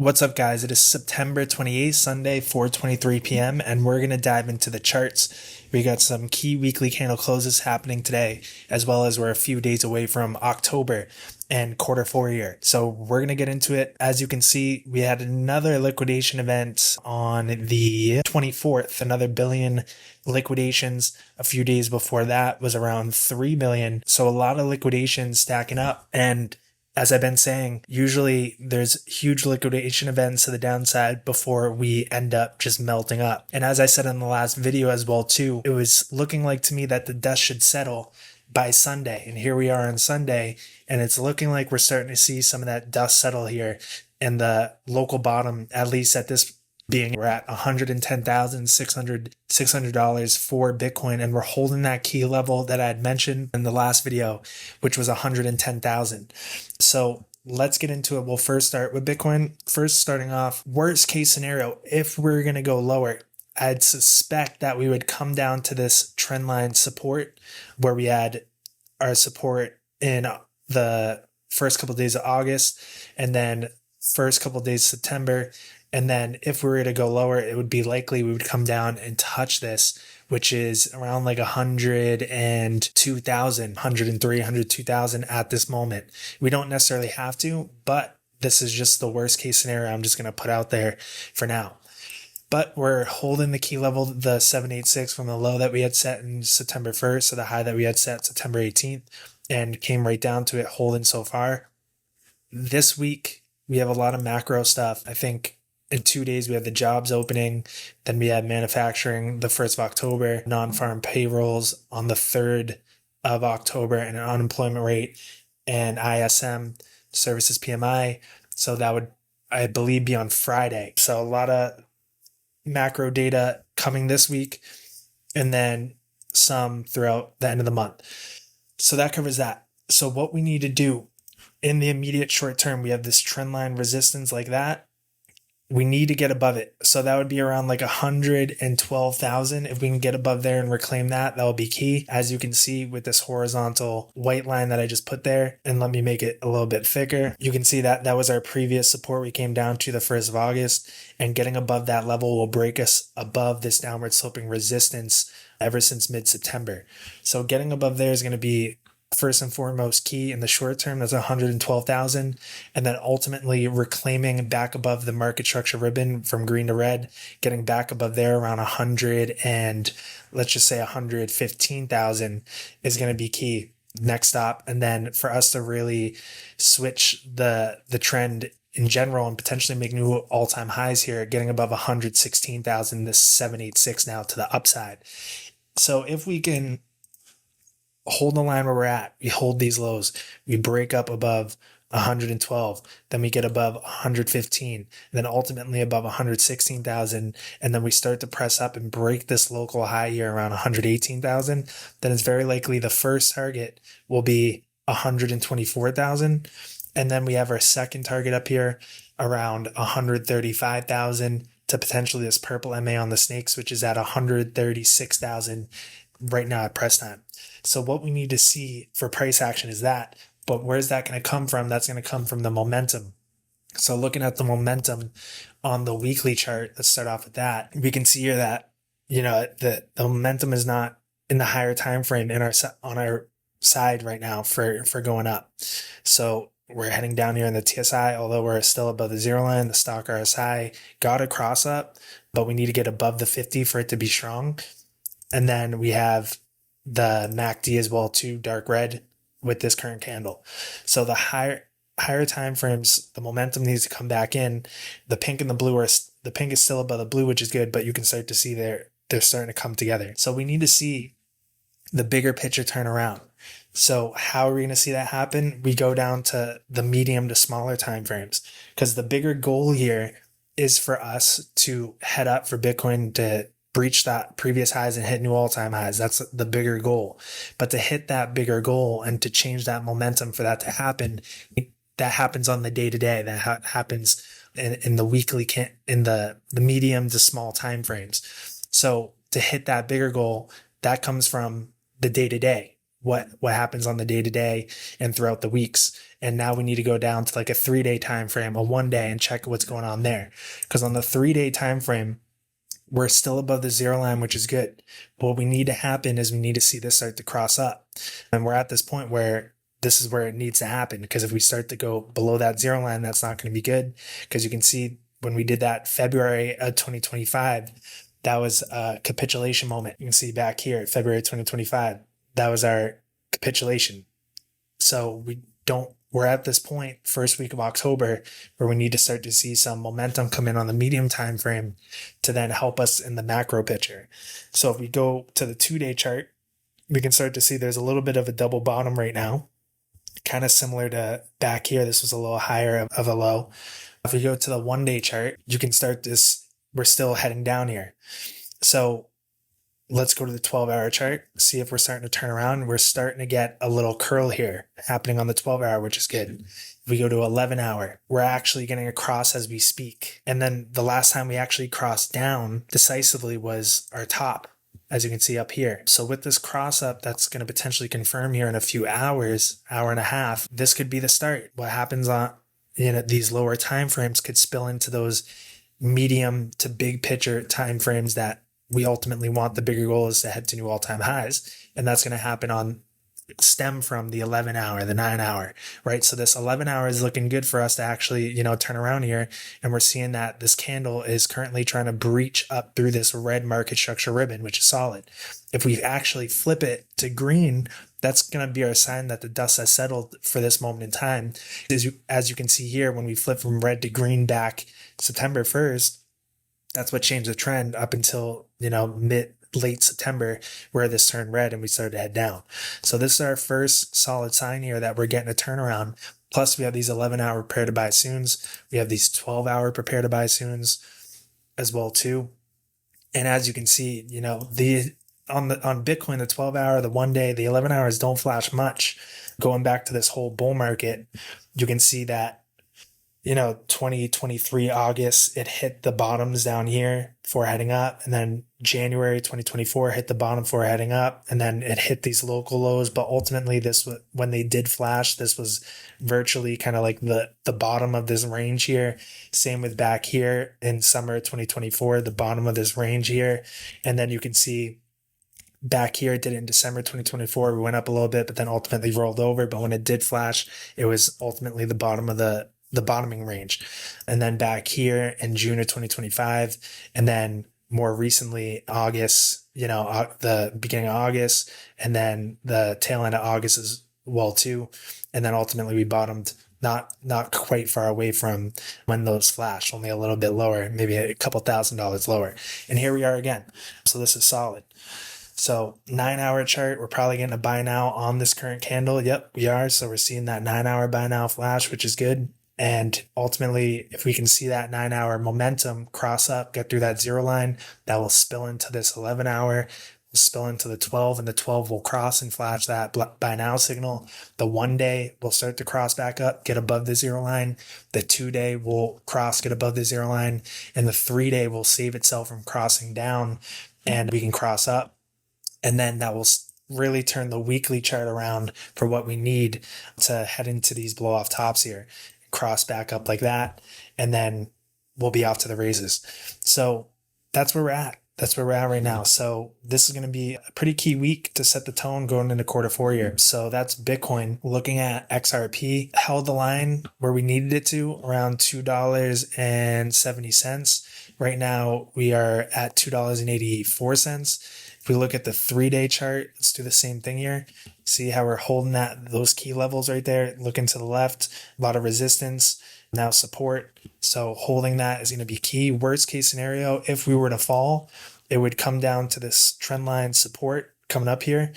What's up, guys? It is September 28th, Sunday, 4:23 p.m., and we're going to dive into the charts. We got some key weekly candle closes happening today, as well as we're a few days away from October and quarter four here. So we're going to get into it. As you can see, we had another liquidation event on the 24th, another billion liquidations. A few days before that was around 3 billion. So a lot of liquidations stacking up, and as I've been saying, usually there's huge liquidation events to the downside before we end up just melting up. And as I said in the last video as well too, it was looking like to me that the dust should settle by Sunday. And here we are on Sunday, and it's looking like we're starting to see some of that dust settle here. And the local bottom, at least at this being, we're at $110,600 for Bitcoin, and we're holding that key level that I had mentioned in the last video, which was 110,000. So let's get into it. We'll first start with Bitcoin. First, starting off, worst case scenario, if we're going to go lower, I'd suspect that we would come down to this trendline support where we had our support in the first couple of days of August and then first couple of days of September. And then if we were to go lower, it would be likely we would come down and touch this, which is around like 102,000, 103, 102,000 at this moment. We don't necessarily have to, but this is just the worst case scenario I'm just going to put out there for now. But we're holding the key level, the 786 from the low that we had set in September 1st, so the high that we had set September 18th, and came right down to it, holding so far. This week, we have a lot of macro stuff. I think in 2 days, we have the jobs opening. Then we have manufacturing the 1st of October, non-farm payrolls on the 3rd of October, and an unemployment rate, and ISM, services PMI. So that would, I believe, be on Friday. So a lot of macro data coming this week, and then some throughout the end of the month. So that covers that. So what we need to do in the immediate short term, we have this trend line resistance like that. We need to get above it. So that would be around like 112,000. If we can get above there and reclaim that, that will be key. As you can see with this horizontal white line that I just put there, and let me make it a little bit thicker. You can see that that was our previous support. We came down to the 1st of August, and getting above that level will break us above this downward sloping resistance ever since mid-September. So getting above there is going to be first and foremost key in the short term. That's 112,000, and then ultimately reclaiming back above the market structure ribbon from green to red, getting back above there around 100 and let's just say 115,000 is going to be key next stop. And then for us to really switch the trend in general and potentially make new all-time highs here, getting above 116,000, this 786 now to the upside. So if we can hold the line where we're at, we hold these lows, we break up above 112, then we get above 115, and then ultimately above 116,000, and then we start to press up and break this local high here around 118,000, then it's very likely the first target will be 124,000, and then we have our second target up here around 135,000 to potentially this purple MA on the snakes, which is at 136,000 right now at press time. So what we need to see for price action is that, but where's that going to come from? That's going to come from the momentum. So looking at the momentum on the weekly chart, let's start off with that. We can see here that, the momentum is not in the higher time frame on our side right now for going up. So we're heading down here in the TSI, although we're still above the zero line. The stock RSI got a cross up, but we need to get above the 50 for it to be strong. And then we have the MACD as well too, dark red with this current candle. So the higher time frames, the momentum needs to come back in. The pink and the blue the pink is still above the blue, which is good, but you can start to see they're starting to come together. So we need to see the bigger picture turn around. So how are we going to see that happen? We go down to the medium to smaller time frames, because the bigger goal here is for us to head up for Bitcoin to breach that previous highs and hit new all-time highs. That's the bigger goal. But to hit that bigger goal and to change that momentum for that to happen, that happens on the day-to-day. That happens in the weekly, in the medium to small time frames. So to hit that bigger goal, that comes from the day-to-day. what happens on the day-to-day and throughout the weeks. And now we need to go down to like a 3-day time frame, a 1 day, and check what's going on there. Because on the 3-day time frame, we're still above the zero line, which is good. But what we need to happen is we need to see this start to cross up. And we're at this point where this is where it needs to happen. Because if we start to go below that zero line, that's not going to be good. Because you can see when we did that February of 2025, that was a capitulation moment. You can see back here, February 2025, that was our capitulation. So we're at this point, first week of October, where we need to start to see some momentum come in on the medium time frame to then help us in the macro picture. So if we go to the 2-day chart, we can start to see there's a little bit of a double bottom right now, kind of similar to back here. This was a little higher of a low. If we go to the 1-day chart, you can start this, we're still heading down here. So let's go to the 12-hour chart, see if we're starting to turn around. We're starting to get a little curl here happening on the 12-hour, which is good. If we go to 11-hour, we're actually getting a cross as we speak. And then the last time we actually crossed down decisively was our top, as you can see up here. So with this cross up, that's going to potentially confirm here in a few hours, hour and a half. This could be the start. What happens on these lower time frames could spill into those medium to big picture time frames that we ultimately want. The bigger goal is to head to new all-time highs. And that's going to happen stem from the 11-hour, the 9-hour, right? So this 11-hour is looking good for us to actually, turn around here. And we're seeing that this candle is currently trying to breach up through this red market structure ribbon, which is solid. If we actually flip it to green, that's going to be our sign that the dust has settled for this moment in time. As you can see here, when we flip from red to green back September 1st, that's what changed the trend up until, late September, where this turned red and we started to head down. So this is our first solid sign here that we're getting a turnaround. Plus we have these 11-hour prepare to buy soons. We have these 12-hour prepare to buy soons as well too. And as you can see, on Bitcoin, the 12-hour, the 1 day, the 11 hours don't flash much. Going back to this whole bull market, you can see that 2023 August, it hit the bottoms down here before heading up. And then January 2024 hit the bottom before heading up. And then it hit these local lows. But ultimately, when they did flash, this was virtually kind of like the bottom of this range here. Same with back here in summer 2024, the bottom of this range here. And then you can see back here, it did it in December 2024. We went up a little bit, but then ultimately rolled over. But when it did flash, it was ultimately the bottom of the bottoming range. And then back here in June of 2025, and then more recently August, the beginning of August, and then the tail end of August as well too. And then ultimately we bottomed not quite far away from when those flashed, only a little bit lower, maybe a couple $1,000s lower. And here we are again. So this is solid. So 9-hour chart, we're probably getting a buy now on this current candle. Yep, we are. So we're seeing that 9-hour buy now flash, which is good. And ultimately, if we can see that 9-hour momentum cross up, get through that zero line, that will spill into this 11-hour, will spill into the 12, and the 12 will cross and flash that buy now signal. The 1 day will start to cross back up, get above the zero line. The 2 day will cross, get above the zero line. And the 3 day will save itself from crossing down, and we can cross up. And then that will really turn the weekly chart around for what we need to head into these blow off tops here. Cross back up like that, and then we'll be off to the races. So that's where we're at. That's where we're at right now. So this is going to be a pretty key week to set the tone going into Q4 here. So that's Bitcoin. Looking at XRP, held the line where we needed it to, around $2.70. Right now we are at $2.84. If we look at the 3-day chart, let's do the same thing here. See how we're holding those key levels right there. Looking to the left, a lot of resistance, now support. So holding that is going to be key. Worst case scenario, if we were to fall, it would come down to this trend line support coming up here,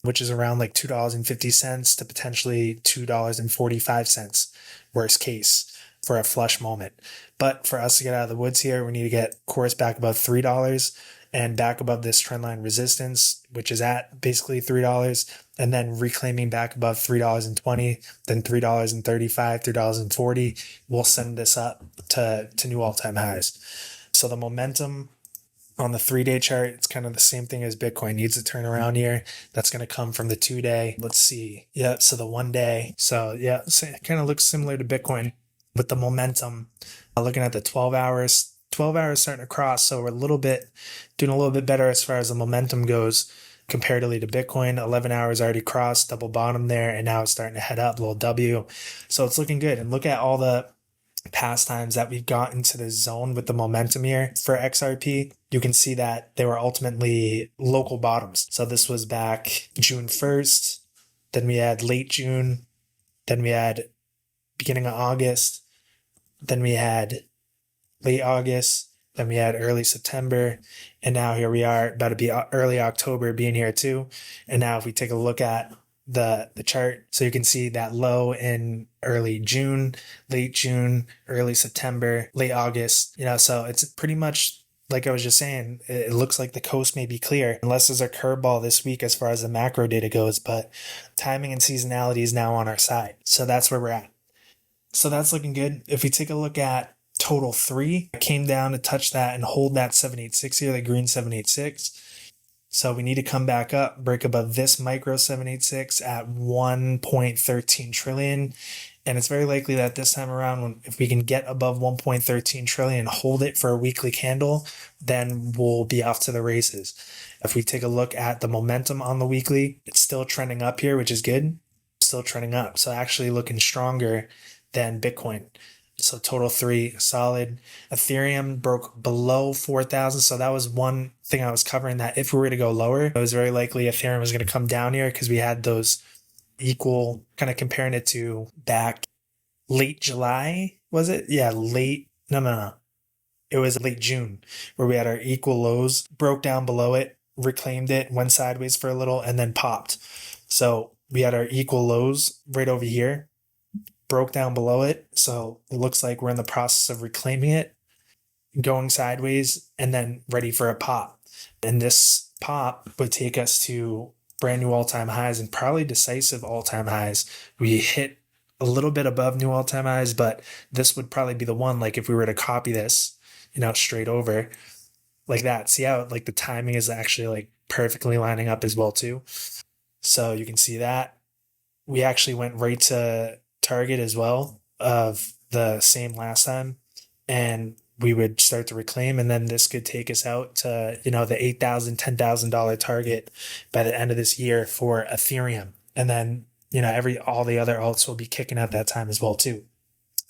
which is around like $2.50 to potentially $2.45. Worst case for a flush moment. But for us to get out of the woods here, we need to get course back above $3 and back above this trendline resistance, which is at basically $3, and then reclaiming back above $3.20, then $3.35, $3.40 will send this up to new all-time highs. So the momentum On the 3-day chart, it's kind of the same thing as Bitcoin. Needs a turnaround here. That's going to come from the 2-day. Let's see. Yeah, so the 1-day. So yeah, so it kind of looks similar to Bitcoin with the momentum. Looking at the 12 hours, 12 hours starting to cross. So we're doing a little bit better as far as the momentum goes comparatively to Bitcoin. 11 hours already crossed, double bottom there, and now it's starting to head up, little W. So it's looking good. And look at all the past times that we've got into the zone with the momentum here for XRP. You can see that they were ultimately local bottoms. So this was back June 1st. Then we had late June. Then we had beginning of August. Then we had late August. Then we had early September. And now here we are, about to be early October being here too. And now if we take a look at the chart, so you can see that low in early June, late June, early September, late August, so it's pretty much like I was just saying, it looks like the coast may be clear unless there's a curveball this week as far as the macro data goes, but timing and seasonality is now on our side. So that's where we're at. So that's looking good. If we take a look at total 3, it came down to touch that and hold that 786 here, the green 786. So we need to come back up, break above this micro 786 at 1.13 trillion. And it's very likely that this time around, if we can get above 1.13 trillion, hold it for a weekly candle, then we'll be off to the races. If we take a look at the momentum on the weekly, it's still trending up here, which is good. Still trending up. So actually looking stronger than Bitcoin. So total 3, solid. Ethereum broke below 4,000. So that was one thing I was covering, that if we were to go lower, it was very likely Ethereum was going to come down here because we had those equal, kind of comparing it to back late July, was it? Yeah, no. It was late June where we had our equal lows, broke down below it, reclaimed it, went sideways for a little, and then popped. So we had our equal lows right over here, broke down below it. So it looks like we're in the process of reclaiming it, going sideways, and then ready for a pop. And this pop would take us to brand new all-time highs and probably decisive all-time highs. We hit a little bit above new all-time highs, but this would probably be the one, like if we were to copy this, straight over like that. See how like the timing is actually like perfectly lining up as well too. So you can see that we actually went right to target as well of the same last time, and we would start to reclaim, and then this could take us out to the $8,000, $10,000 target by the end of this year for Ethereum, and then all the other alts will be kicking at that time as well too.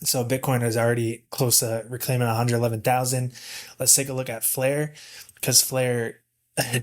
So Bitcoin is already close to reclaiming 111,000. Let's take a look at Flare, because Flare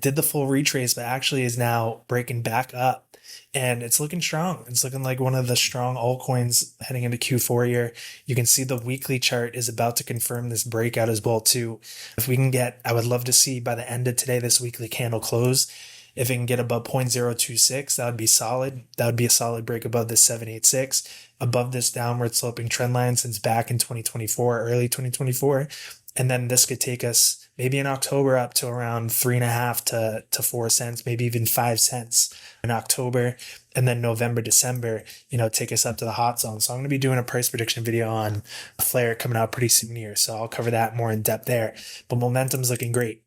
did the full retrace, but actually is now breaking back up. And it's looking strong. It's looking like one of the strong altcoins heading into Q4 here. You can see the weekly chart is about to confirm this breakout as well too. If we can I would love to see by the end of today, this weekly candle close. If it can get above 0.026, that would be solid. That would be a solid break above this 786, above this downward sloping trend line since back in 2024, early 2024. And then this could take us maybe in October up to around 3.5 to 4 cents, maybe even 5 cents in October. And then November, December, take us up to the hot zone. So I'm going to be doing a price prediction video on Flare coming out pretty soon here. So I'll cover that more in depth there. But momentum's looking great.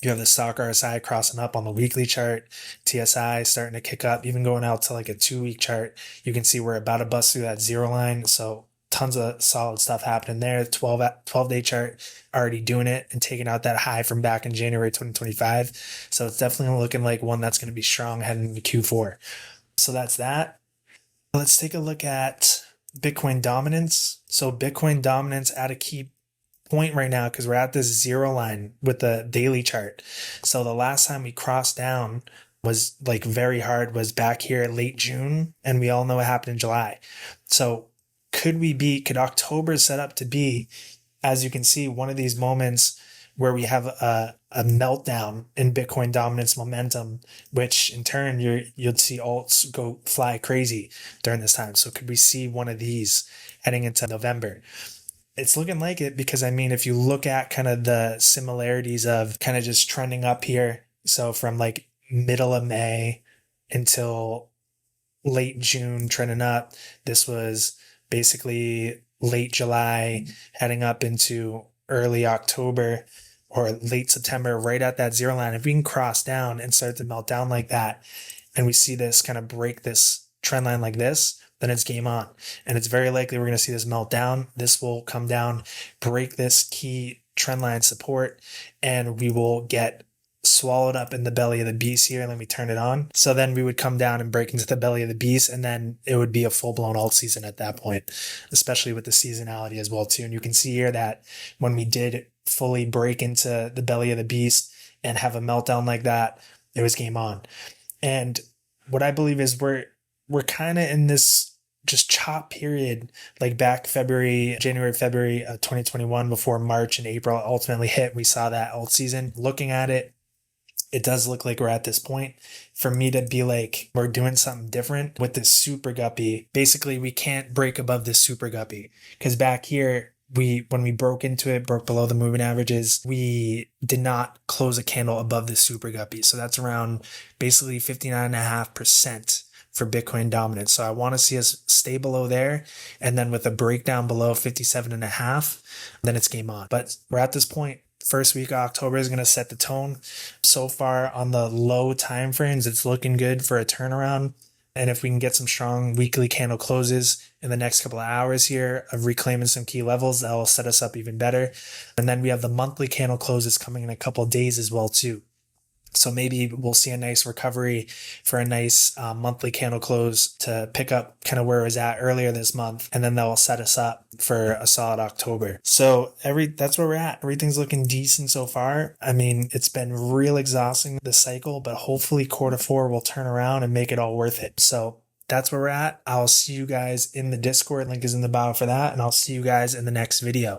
You have the stock RSI crossing up on the weekly chart, TSI starting to kick up, even going out to like a 2-week chart. You can see we're about to bust through that zero line. So tons of solid stuff happening there. 12-day chart already doing it and taking out that high from back in January 2025. So it's definitely looking like one that's going to be strong heading into Q4. So that's that. Let's take a look at Bitcoin dominance. So Bitcoin dominance at a key point right now, because we're at this zero line with the daily chart. So the last time we crossed down was like very hard was back here late June, and we all know what happened in July. So could October set up to be, as you can see, one of these moments where we have a meltdown in Bitcoin dominance momentum, which in turn you'll see alts go fly crazy during this time. So could we see one of these heading into November? It's looking like it, because if you look at kind of the similarities of kind of just trending up here, so from like middle of May until late June trending up, this was basically late July heading up into early October. or late September, right at that zero line, if we can cross down and start to melt down like that, and we see this kind of break this trend line like this, then it's game on. And it's very likely we're going to see this melt down. This will come down, break this key trend line support, and we will get swallowed up in the belly of the beast here. Let me turn it on. So then we would come down and break into the belly of the beast, and then it would be a full-blown alt season at that point, especially with the seasonality as well too. And you can see here that when we did fully break into the belly of the beast and have a meltdown like that, it was game on. And what I believe is we're kind of in this just chop period, like back January, February of 2021, before March and April ultimately hit. We saw that alt season. Looking at it, it does look like we're at this point. For me to be like, we're doing something different with this super guppy. Basically, we can't break above this super guppy, because back here, when we broke into it, broke below the moving averages, we did not close a candle above the super guppy. So that's around basically 59.5% for Bitcoin dominance. So I want to see us stay below there. And then with a breakdown below 57.5, then it's game on. But we're at this point. First week of October is going to set the tone. So far on the low time frames, it's looking good for a turnaround. And if we can get some strong weekly candle closes in the next couple of hours here of reclaiming some key levels, that will set us up even better. And then we have the monthly candle closes coming in a couple of days as well too. So maybe we'll see a nice recovery for a nice monthly candle close to pick up kind of where it was at earlier this month. And then that will set us up for a solid October. So that's where we're at. Everything's looking decent so far. I mean, it's been real exhausting this cycle, but hopefully Q4 will turn around and make it all worth it. So that's where we're at. I'll see you guys in the Discord. Link is in the bio for that. And I'll see you guys in the next video.